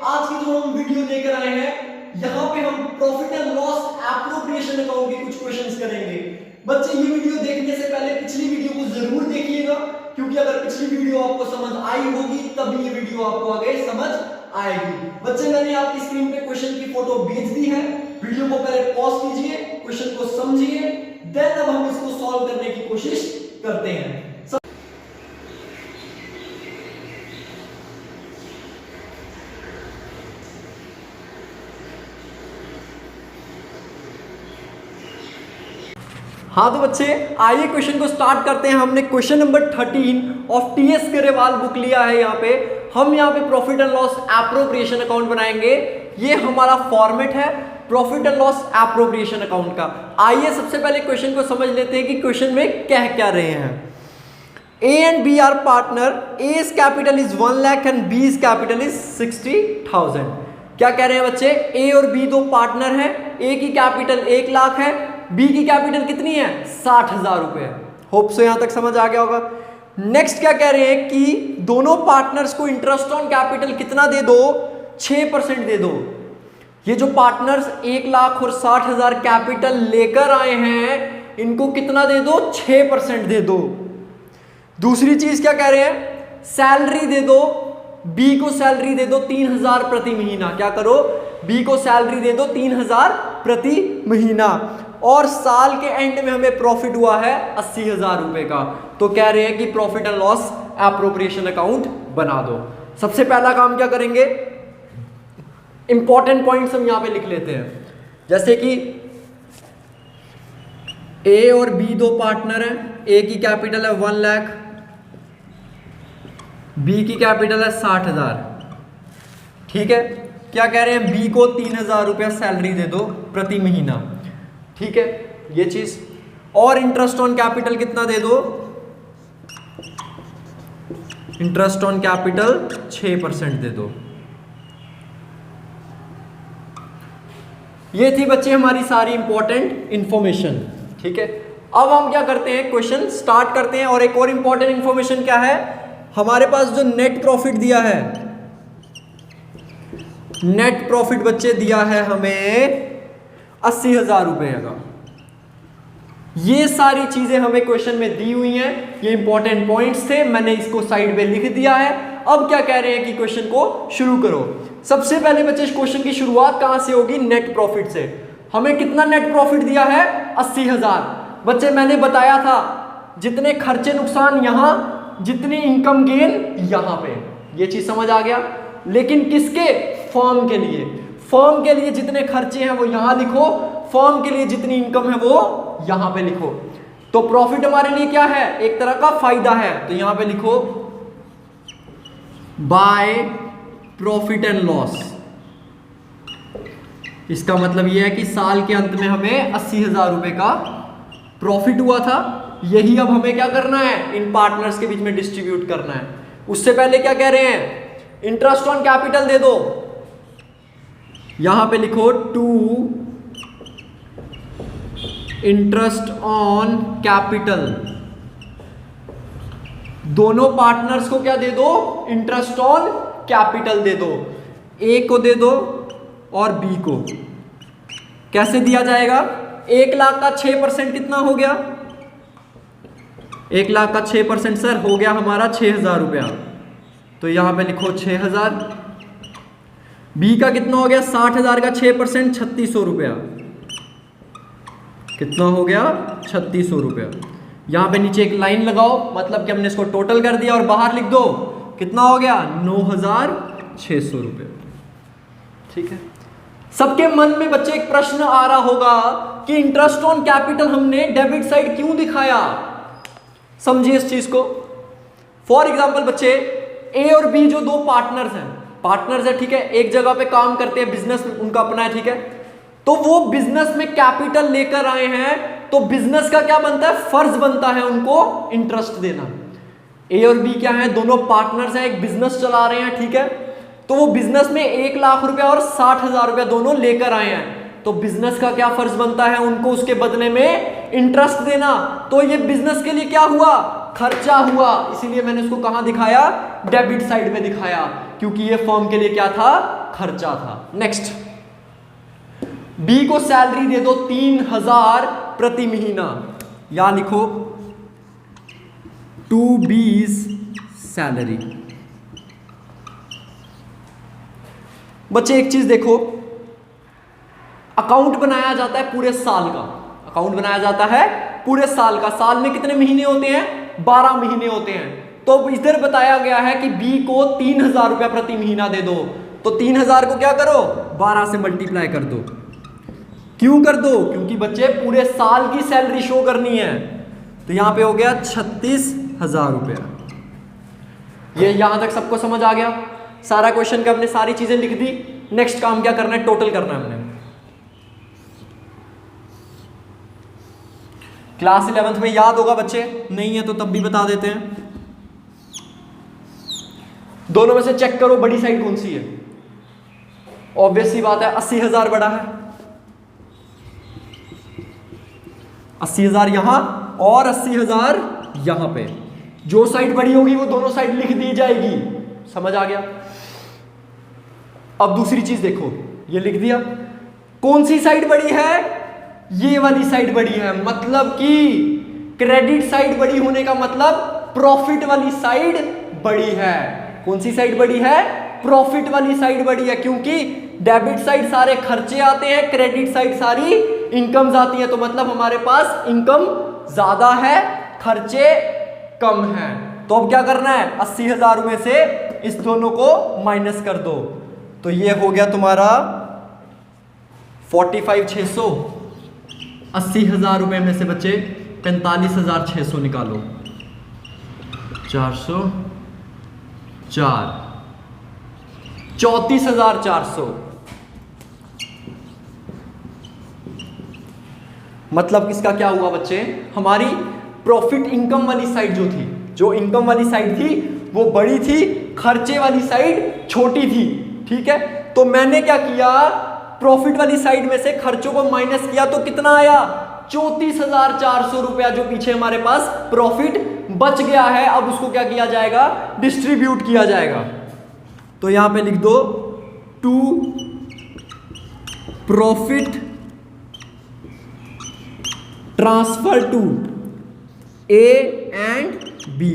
आज की जो हम वीडियो लेकर आए हैं, यहाँ पे हम profit and loss appropriation account के कुछ क्वेश्चंस करेंगे। बच्चे ये वीडियो देखने से पहले पिछली वीडियो को जरूर देखिएगा, क्योंकि अगर पिछली वीडियो आपको समझ आई होगी तभी ये वीडियो आपको आगे समझ आएगी। बच्चे मैंने आपकी स्क्रीन पे क्वेश्चन की फोटो भेज दी है, वीडियो को पहले पॉज कीजिए, क्वेश्चन को समझिए, देन अब हम इसको सॉल्व करने की कोशिश करते हैं। हाँ तो बच्चे आइए क्वेश्चन को स्टार्ट करते हैं। हमने question number 13 of TS Grewal book लिया है। हम यहाँ पे profit and loss appropriation account बनाएंगे। ये हमारा फॉर्मेट है profit and loss appropriation account का। आइए सबसे पहले क्वेश्चन को समझ लेते हैं कि क्वेश्चन में कह क्या रहे हैं। A and B are partner, A's capital is 1 lakh and B's capital is 60,000। क्या कह रहे हैं बच्चे, ए और बी दो पार्टनर हैं, ए की कैपिटल 1 लाख है, बी की कैपिटल कितनी है 60,000 रुपए। होप सो यहां तक समझ आ गया होगा। नेक्स्ट क्या कह रहे हैं कि दोनों पार्टनर्स को इंटरेस्ट ऑन कैपिटल कितना दे दो, 6% दे दो। ये जो पार्टनर्स 1 लाख और 60,000 कैपिटल लेकर आए हैं, इनको कितना दे दो, 6% दे दो। दूसरी चीज क्या कह रहे हैं, सैलरी दे दो, बी को सैलरी दे दो 3,000 प्रति महीना। क्या करो, बी को सैलरी दे दो 3,000 प्रति महीना। और साल के एंड में हमें प्रॉफिट हुआ है 80,000 रुपए का। तो कह रहे हैं कि profit and loss appropriation account बना दो। सबसे पहला काम क्या करेंगे, इंपॉर्टेंट पॉइंट्स हम यहां पे लिख लेते हैं। जैसे कि ए और बी दो पार्टनर हैं, ए की कैपिटल है 1 लाख, बी की कैपिटल है 60,000। ठीक है, क्या कह रहे हैं, बी को 3,000 रुपया सैलरी दे दो प्रति महीना। ठीक है, ये चीज। और इंटरेस्ट ऑन कैपिटल कितना दे दो, इंटरेस्ट ऑन कैपिटल 6% दे दो। ये थी बच्चे हमारी सारी इंपॉर्टेंट इंफॉर्मेशन। ठीक है, अब हम क्या करते हैं, क्वेश्चन स्टार्ट करते हैं। और एक और इंपॉर्टेंट इंफॉर्मेशन क्या है, हमारे पास जो नेट प्रॉफिट दिया है, नेट प्रॉफिट बच्चे दिया है हमें 80,000 रुपए का। ये सारी चीजें हमें क्वेश्चन में दी हुई हैं, ये इंपॉर्टेंट पॉइंट्स थे, मैंने इसको साइड पे लिख दिया है। अब क्या कह रहे हैं कि क्वेश्चन को शुरू करो। सबसे पहले बच्चे इस क्वेश्चन की शुरुआत कहां से होगी, नेट प्रॉफिट से। हमें कितना नेट प्रॉफिट दिया है, 80,000। बच्चे मैंने बताया था जितने खर्चे नुकसान यहां, जितनी इनकम गेन यहां पे, ये चीज समझ आ गया। लेकिन किसके, फर्म के लिए। फर्म के लिए जितने खर्चे हैं वो यहां लिखो, फर्म के लिए जितनी इनकम है वो यहां पे लिखो। तो प्रॉफिट हमारे लिए क्या है, एक तरह का फायदा है, तो यहां पे लिखो बाय प्रॉफिट एंड लॉस। इसका मतलब यह है कि साल के अंत में हमें 80,000 रुपए का प्रॉफिट हुआ था। यही अब हमें क्या करना है, इन पार्टनर्स के बीच में डिस्ट्रीब्यूट करना है। उससे पहले क्या कह रहे हैं, इंटरेस्ट ऑन कैपिटल दे दो, यहां पे लिखो टू इंटरेस्ट ऑन कैपिटल। दोनों पार्टनर्स को क्या दे दो, इंटरेस्ट ऑन कैपिटल दे दो। ए को दे दो और बी को। कैसे दिया जाएगा, 1 लाख का 6% कितना हो गया, 1 लाख का 6% सर हो गया हमारा 6,000 रुपया। तो यहां पे लिखो 6,000। बी का कितना हो गया, 60,000 का 6% 3,600 रुपया। कितना हो गया, 3,600 रुपया। यहां पे नीचे एक लाइन लगाओ, मतलब कि हमने इसको टोटल कर दिया और बाहर लिख दो कितना हो गया, 9,600 रुपये। ठीक है, सबके मन में बच्चे एक प्रश्न आ रहा होगा कि इंटरेस्ट ऑन कैपिटल हमने डेबिट साइड क्यों दिखाया। समझिए इस चीज को। फॉर एग्जाम्पल बच्चे, ए और बी जो दो पार्टनर्स है, ठीक है, एक जगह पे काम करते हैं, बिजनेस उनका अपना है, ठीक है। तो वो बिजनेस में कैपिटल लेकर आए हैं, तो बिजनेस का क्या बनता है, फर्ज बनता है उनको इंटरेस्ट देना। ए और बी क्या है, दोनों पार्टनर्स हैं, एक बिजनेस चला रहे हैं, ठीक है। तो वो बिजनेस में 1 लाख रुपया और 60,000 रुपया दोनों लेकर आए हैं, तो बिजनेस का क्या फर्ज बनता है, उनको उसके बदले में इंटरेस्ट देना। तो ये बिजनेस के लिए क्या हुआ, खर्चा हुआ, इसीलिए मैंने उसको कहां दिखाया, डेबिट साइड में दिखाया क्योंकि ये फर्म के लिए क्या था, खर्चा था। नेक्स्ट, बी को सैलरी दे दो 3000 प्रति महीना, यहां लिखो 2B's सैलरी। बच्चे एक चीज देखो, अकाउंट बनाया जाता है पूरे साल का, अकाउंट बनाया जाता है पूरे साल का। साल में कितने महीने होते हैं, 12 महीने होते हैं। तो इधर बताया गया है कि बी को 3000 रुपया प्रति महीना दे दो, तो 3000 को क्या करो, 12 से मल्टीप्लाई कर दो। क्यों कर दो, क्योंकि बच्चे पूरे साल की सैलरी शो करनी है। तो यहां पे हो गया 36,000 रुपया। ये यहां तक सबको समझ आ गया? सारा क्वेश्चन का हमने सारी चीजें लिख दी। नेक्स्ट काम क्या करना है, टोटल करना है हमने। क्लास 11th में याद होगा बच्चे, नहीं है तो तब भी बता देते हैं। दोनों में से चेक करो बड़ी साइड कौन सी है। ऑब्वियस सी बात है 80,000 बड़ा है, 80,000 यहां और 80,000 यहां पे। जो साइड बड़ी होगी वो दोनों साइड लिख दी जाएगी। समझ आ गया? अब दूसरी चीज देखो, ये लिख दिया। कौन सी साइड बड़ी है, ये वाली साइड बड़ी है। मतलब कि क्रेडिट साइड बड़ी होने का मतलब प्रॉफिट वाली साइड बड़ी है। कौन सी साइड बड़ी है, प्रॉफिट वाली साइड बड़ी है, क्योंकि डेबिट साइड सारे खर्चे आते हैं, क्रेडिट साइड सारी इनकम्स आती है। तो मतलब हमारे पास इनकम ज्यादा है, खर्चे कम है। तो अब क्या करना है, 80,000 में से इस दोनों को माइनस कर दो। तो ये हो गया तुम्हारा 45,600। 80,000 रुपए में से बच्चे 45,600 निकालो, 404, 34,400। मतलब इसका क्या हुआ बच्चे, हमारी प्रॉफिट इनकम वाली साइड जो थी, जो इनकम वाली साइड थी वो बड़ी थी, खर्चे वाली साइड छोटी थी। ठीक है, तो मैंने क्या किया, प्रॉफिट वाली साइड में से खर्चों को माइनस किया तो कितना आया, 34,400 रुपया जो पीछे हमारे पास प्रॉफिट बच गया है। अब उसको क्या किया जाएगा, डिस्ट्रीब्यूट किया जाएगा। तो यहां पे लिख दो to profit transfer to A and B.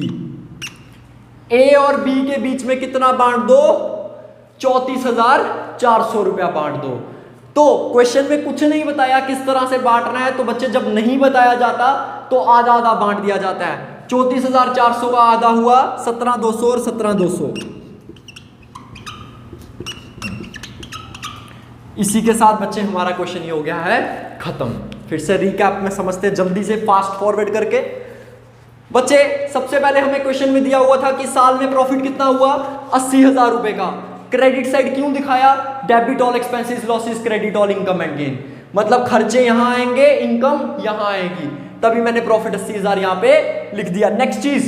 A और बी के बीच में कितना बांट दो, 34,400 रुपया बांट दो। तो क्वेश्चन में कुछ नहीं बताया किस तरह से बांटना है, तो बच्चे जब नहीं बताया जाता तो आधा आधा बांट दिया जाता है। 34,400 का आधा हुआ 17,200 और 17,200। इसी के साथ बच्चे हमारा क्वेश्चन ये हो गया है खत्म। फिर से रिकैप में समझते हैं जल्दी से, फास्ट फॉरवर्ड करके। बच्चे सबसे पहले हमें क्वेश्चन में दिया हुआ था कि साल में प्रॉफिट कितना हुआ, 80,000 रुपए का। क्रेडिट साइड क्यों दिखाया, debit all expenses losses credit all income and gain. मतलब खर्चे यहां आएंगे, इनकम यहां आएगी, तभी मैंने प्रॉफिट 80,000 यहां पे लिख दिया। नेक्स्ट चीज,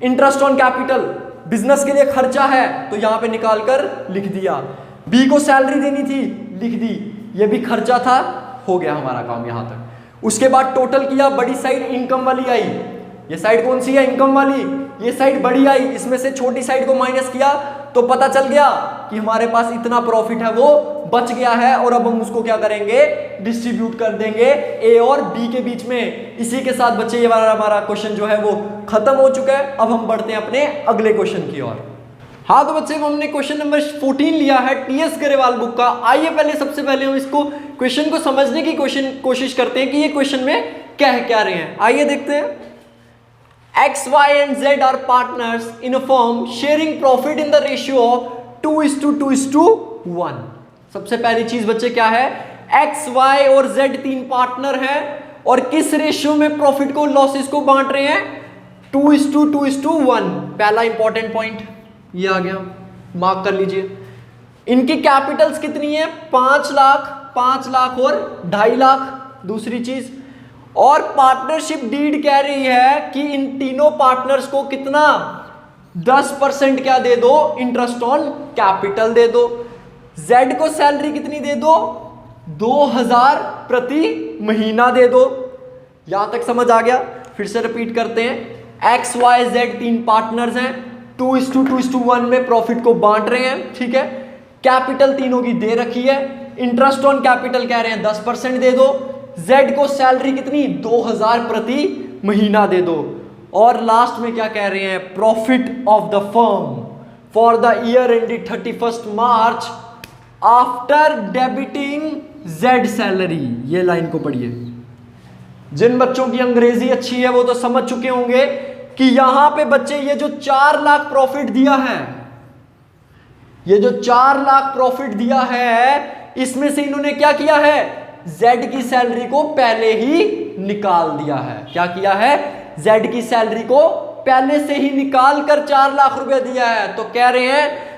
इंटरेस्ट ऑन कैपिटल, बिजनेस के लिए खर्चा है तो यहां पे निकाल कर लिख दिया। बी को सैलरी देनी थी, लिख दी, ये भी खर्चा था, हो गया हमारा काम यहां तक। उसके बाद टोटल किया, बड़ी साइड इनकम वाली आई। ये साइड कौन सी है, इनकम वाली, ये साइड बड़ी आई, इसमें से छोटी साइड को माइनस किया तो पता चल गया कि हमारे पास इतना प्रॉफिट है वो बच गया है। और अब हम उसको क्या करेंगे, डिस्ट्रीब्यूट कर देंगे ए और बी के बीच में। इसी के साथ बच्चे ये वाला हमारा क्वेश्चन जो है वो खत्म हो चुका है। अब हम बढ़ते हैं अपने अगले क्वेश्चन की ओर। हाँ तो बच्चे हमने क्वेश्चन नंबर 14 लिया है टीएस गरेवाल बुक का। आइए पहले सबसे पहले हम इसको क्वेश्चन को समझने की कोशिश करते हैं कि ये क्वेश्चन में कह क्या रहे हैं। आइए देखते हैं। X, Y and Z are partners in a firm sharing profit in the ratio of 2:2:1। सबसे पहली चीज बच्चे क्या है, X, Y और Z तीन पार्टनर हैं और किस रेशियो में प्रॉफिट को लॉसेस को बांट रहे हैं, 2:2:1। पहला इंपॉर्टेंट पॉइंट ये आ गया, मार्क कर लीजिए। इनकी कैपिटल्स कितनी है, 5 लाख, 5 लाख और 2.5 लाख। दूसरी चीज, और पार्टनरशिप डीड कह रही है कि इन तीनों पार्टनर्स को कितना, 10% क्या दे दो, इंटरेस्ट ऑन कैपिटल दे दो। जेड को सैलरी कितनी दे दो, 2,000 प्रति महीना दे दो। यहां तक समझ आ गया? फिर से रिपीट करते हैं। एक्स वाई जेड तीन पार्टनर्स हैं, 2:2:1 में प्रॉफिट को बांट रहे हैं, ठीक है। कैपिटल तीनों की दे रखी है, इंटरेस्ट ऑन कैपिटल कह रहे हैं 10% दे दो, जेड को सैलरी कितनी 2000 प्रति महीना दे दो, और लास्ट में क्या कह रहे हैं, profit of the firm for the year ended 31 March after debiting Z salary. ये लाइन को पढ़िए। जिन बच्चों की अंग्रेजी अच्छी है वो तो समझ चुके होंगे कि यहां पे बच्चे ये जो 4 लाख प्रॉफिट दिया है, ये जो 4 लाख प्रॉफिट दिया है, इसमें से इन्होंने क्या किया है, जेड की सैलरी को पहले ही निकाल दिया है। क्या किया है, जेड की सैलरी को पहले से ही निकाल कर 4 लाख रुपए दिया है। तो कह रहे हैं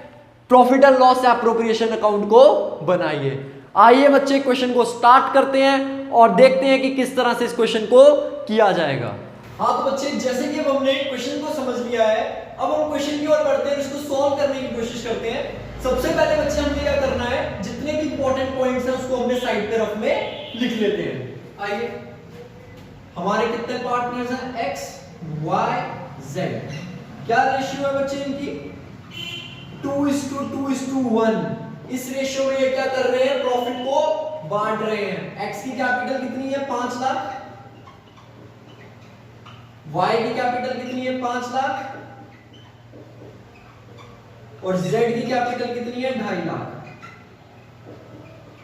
profit and loss appropriation account को बनाइए। आइए बच्चे क्वेश्चन को स्टार्ट करते हैं और देखते हैं कि किस तरह से इस क्वेश्चन को किया जाएगा। हाँ तो बच्चे, जैसे कि अब हमने क्वेश्चन को समझ लिया है, अब हम क्वेश्चन की ओर बढ़ते हैं, इसको सॉल्व करने की कोशिश करते हैं। सबसे पहले बच्चे हमें क्या करना है, जितने भी इंपॉर्टेंट पॉइंट्स हैं उसको हमने साइड पे रफ में लिख लेते हैं। आइए, हमारे कितने पार्टनर्स हैं, x y z। क्या रेशियो है बच्चे इनकी, 2:2:1। इस रेशियो में ये क्या कर रहे हैं, प्रॉफिट को बांट रहे हैं। x की कैपिटल कितनी है 5 लाख, y की कैपिटल कितनी है 5 लाख, और z की कैपिटल कितनी है 2.5 लाख।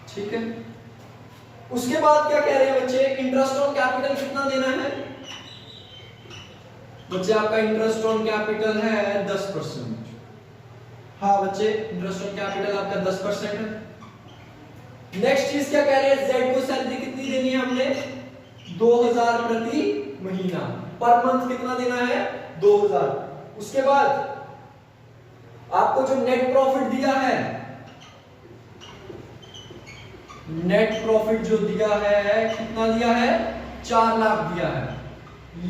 ठीक है, उसके बाद क्या कह रहे हैं बच्चे, इंटरेस्ट ऑन कैपिटल कितना देना है बच्चे, आपका इंटरेस्ट ऑन कैपिटल है 10%। हाँ बच्चे, इंटरेस्ट ऑन कैपिटल आपका 10% है। नेक्स्ट चीज क्या कह रहे हैं, जेड को सैलरी कितनी देनी है हमने, 2000 प्रति महीना, पर मंथ कितना देना है 2000। उसके बाद आपको जो नेट प्रॉफिट दिया है, नेट प्रॉफिट जो दिया है कितना दिया है, 4 लाख दिया है,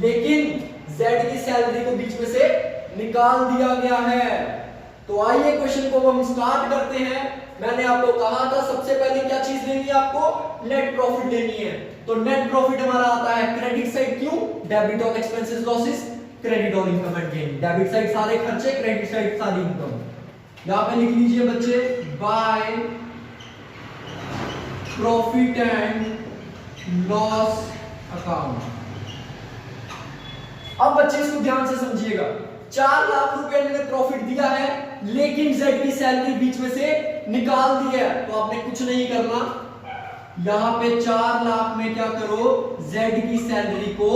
लेकिन जेड की सैलरी को बीच में से निकाल दिया गया है। तो आइए क्वेश्चन को हम स्टार्ट करते हैं। मैंने आपको कहा था सबसे पहले क्या चीज लेनी है, आपको नेट प्रॉफिट लेनी है। तो नेट प्रॉफिट हमारा आता है क्रेडिट साइड, क्यों, debit on expenses losses, credit on income and gain. Debit side सारे खर्चे, क्रेडिट साइड सारी इनकम। यहां पे लिख लीजिए बच्चे, by profit and loss account. अब बच्चे इसको ध्यान से समझिएगा, 4 लाख रुपए ने प्रॉफिट दिया है, लेकिन जेड की सैलरी बीच में से निकाल दी है। तो आपने कुछ नहीं करना, यहां पे 4 लाख में क्या करो, जेड की सैलरी को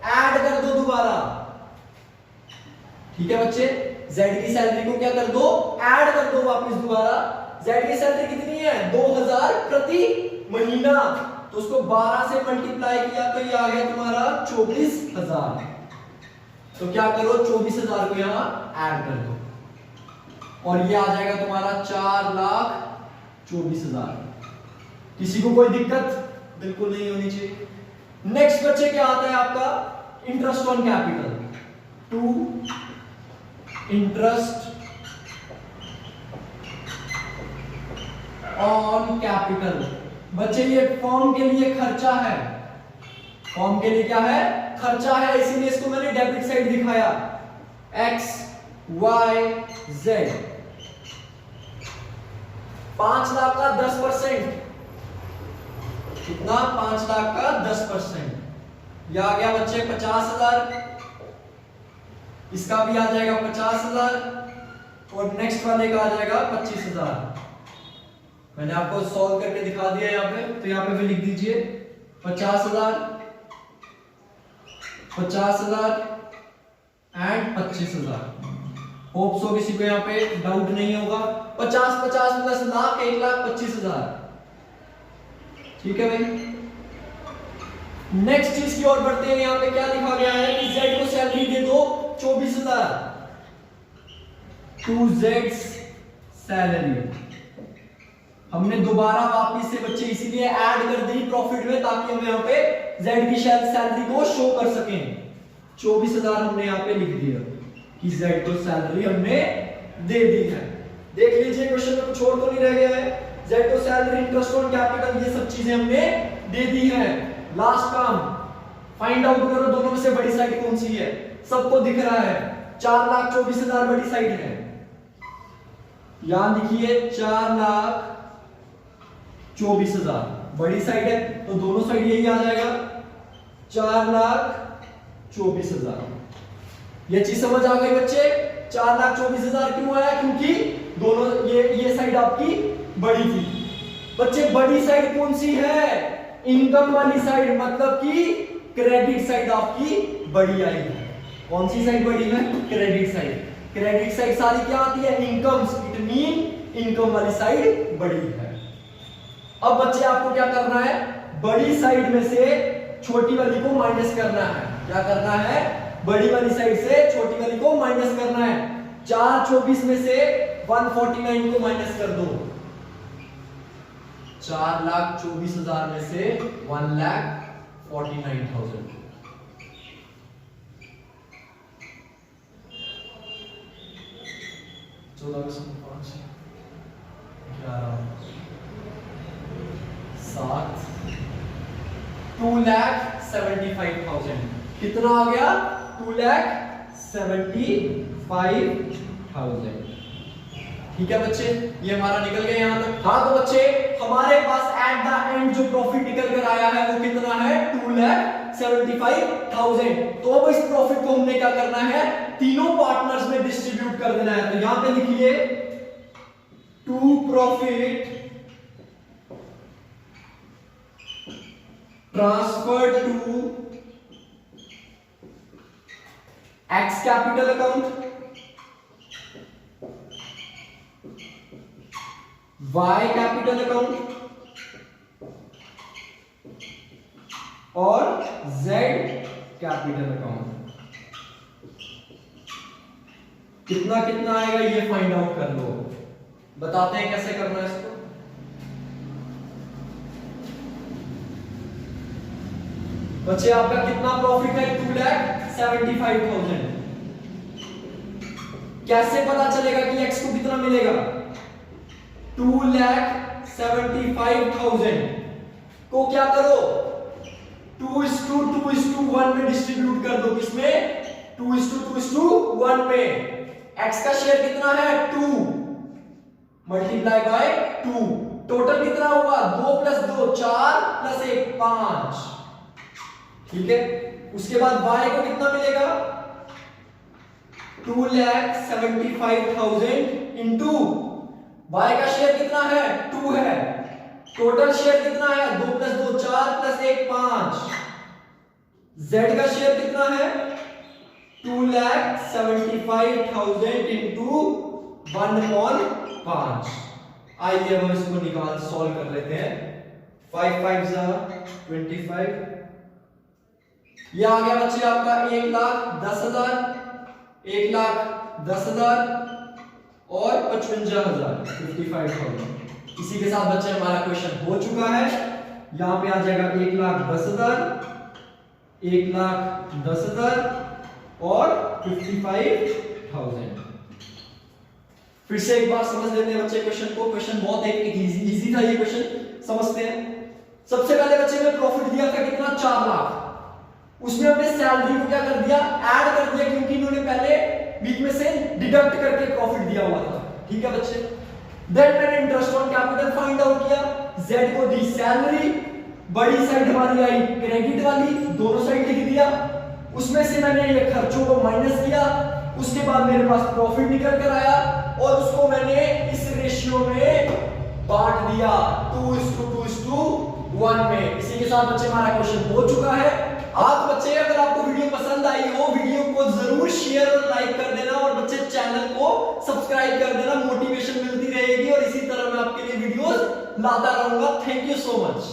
ऐड कर दो दोबारा। ठीक है बच्चे, जेड की सैलरी को क्या कर दो, ऐड कर दो वापस दोबारा। जेड की सैलरी कितनी है 2000 प्रति महीना, तो उसको 12 से मल्टीप्लाई किया तो ये आ गया तुम्हारा 24,000। तो क्या करो, 24,000 को यहां ऐड कर दो और ये आ जाएगा तुम्हारा 4,24,000। किसी को कोई दिक्कत बिल्कुल नहीं होनी चाहिए। नेक्स्ट बच्चे क्या आता है आपका, interest on capital, to interest on capital. बच्चे ये फॉर्म के लिए खर्चा है, फॉर्म के लिए क्या है, खर्चा है, इसीलिए इसको मैंने डेबिट साइड दिखाया। x y z, 5 लाख का 10%, कितना, 5 लाख का 10%, यह आ गया बच्चे 50,000। इसका भी आ जाएगा 50,000 और नेक्स्ट वाले का आ जाएगा 25,000। मैंने आपको सॉल्व करके दिखा दिया यहाँ पे, तो यहाँ पे भी लिख दीजिए 50,000, 50,000 एंड 25,000। होप सो किसी को यहाँ पे डाउट नहीं होगा। 50 प्लस लाख 1,25,000। ठीक है भाई, नेक्स्ट चीज की ओर बढ़ते हैं। यहाँ पे क्या लिखा गया है कि जेड को सैलरी दे दो 24,000, टू जेड्स सैलरी। हमने दोबारा वापस से बच्चे इसीलिए ऐड कर दी प्रॉफिट में, ताकि हम यहाँ पे जेड की सैलरी को शो कर सकें। 24,000 हमने यहाँ पे लिख दिया कि जेड को सैलरी हमने दे दी है। देख लीजिए क्वेश्चन में कुछ और तो नहीं रह गया है। जेड को सैलरी, इंटरेस्ट ऑन कैपिटल, ये सब चीजें हमने दे दी है। लास्ट काम फाइंड आउट करो, दोनों में से बड़ी साइड कौन सी है, सबको दिख रहा है। 4,24,000 बड़ी साइड है, यहां लिखिए 4,24,000 बड़ी साइड है, तो दोनों साइड यही आ जाएगा 4,24,000। ये चीज समझ आ गई बच्चे? 4,24,000 क्यों आया? क्योंकि दोनों ये साइड आपकी बड़ी थी। बच्चे बड़ी साइड कौन सी है? इनकम वाली साइड, मतलब कि क्रेडिट साइड आपकी बड़ी आई है। कौन सी साइड बड़ी है? Credit side. क्रेडिट साइड सारी क्या आती है? इनकम्स, इट मीन इनकम वाली साइड बड़ी है। अब बच्चे आपको क्या करना है? बड़ी साइड में से छोटी वाली को माइनस करना है। क्या करना है? बड़ी वाली साइड से छोटी वाली को माइनस करना है। 4,24,000 में से 149 को माइनस कर दो। 4,24,000 में से 1,49,000। चौदह 2,75,000 कितना आ गया? 2,75,000। ठीक है बच्चे, ये हमारा निकल गया यहां तक। हाँ तो बच्चे हमारे पास एट द एंड जो प्रॉफिट निकल कर आया है वो कितना है? 2,75,000। तो अब इस प्रॉफिट को हमने क्या करना है? तीनों पार्टनर्स में डिस्ट्रीब्यूट कर देना है। तो यहां पे लिखिए to profit transferred to X capital account, Y capital account और जेड कैपिटल अकाउंट। कितना कितना आएगा ये फाइंड आउट कर लो। बताते हैं कैसे करना है इसको। बच्चे आपका कितना प्रॉफिट है? 2,75,000। कैसे पता चलेगा कि एक्स को कितना मिलेगा? 2,75,000 को क्या करो? 2:2:1 में डिस्ट्रीब्यूट कर दो। किसमें? 2:2:1 में। एक्स का शेयर कितना है? 2 मल्टीप्लाई बाय 2। टोटल कितना होगा? 2 + 2 4 + 1 5। ठीक है, उसके बाद y को कितना मिलेगा? 2,75,000 इंटू y का शेयर कितना है? 2 है। टोटल शेयर कितना है? 2 + 2 4 + 1 5। z का शेयर कितना है? 2,75,000 इंटू 1/5। आइए हम इसको निकाल सॉल्व कर लेते हैं। 5 5 25। ये आ गया बच्चे आपका 1,10,000, 1,10,000 और 55,000, 55,000। इसी के साथ बच्चे हमारा क्वेश्चन हो चुका है। यहां पे आ जाएगा 1,10,000, 1,10,000 और 55,000। फिर से एक बार समझ लेते हैं बच्चे क्वेश्चन को। क्वेश्चन बहुत एक इजी था ये क्वेश्चन, समझते हैं। सबसे पहले बच्चे ने प्रॉफिट दिया था कितना? 4 लाख। उसमें हमने सैलरी को क्या कर दिया? ऐड कर दिया, क्योंकि इन्होंने पहले बीच में से डिडक्ट करके प्रॉफिट दिया हुआ था। ठीक है बच्चे। देन मैंने interest on capital find out किया। जेड को दी सैलरी, बड़ी साइड हमारी आई क्रेडिट वाली, दोनों साइड लिख दिया। उसमें से मैंने ये खर्चों को माइनस किया। उसके बाद मेरे पास प्रॉफिट निकल कर आया और उसको मैंने इस रेशियो में बांट दिया 2:2:1 में। इसी के साथ बच्चे हमारा क्वेश्चन हो चुका है। आप बच्चे अगर आपको वीडियो पसंद आई हो, वीडियो को जरूर शेयर और लाइक कर देना और बच्चे चैनल को सब्सक्राइब कर देना। मोटिवेशन मिलती रहेगी और इसी तरह मैं आपके लिए वीडियोस लाता रहूंगा। Thank you so much.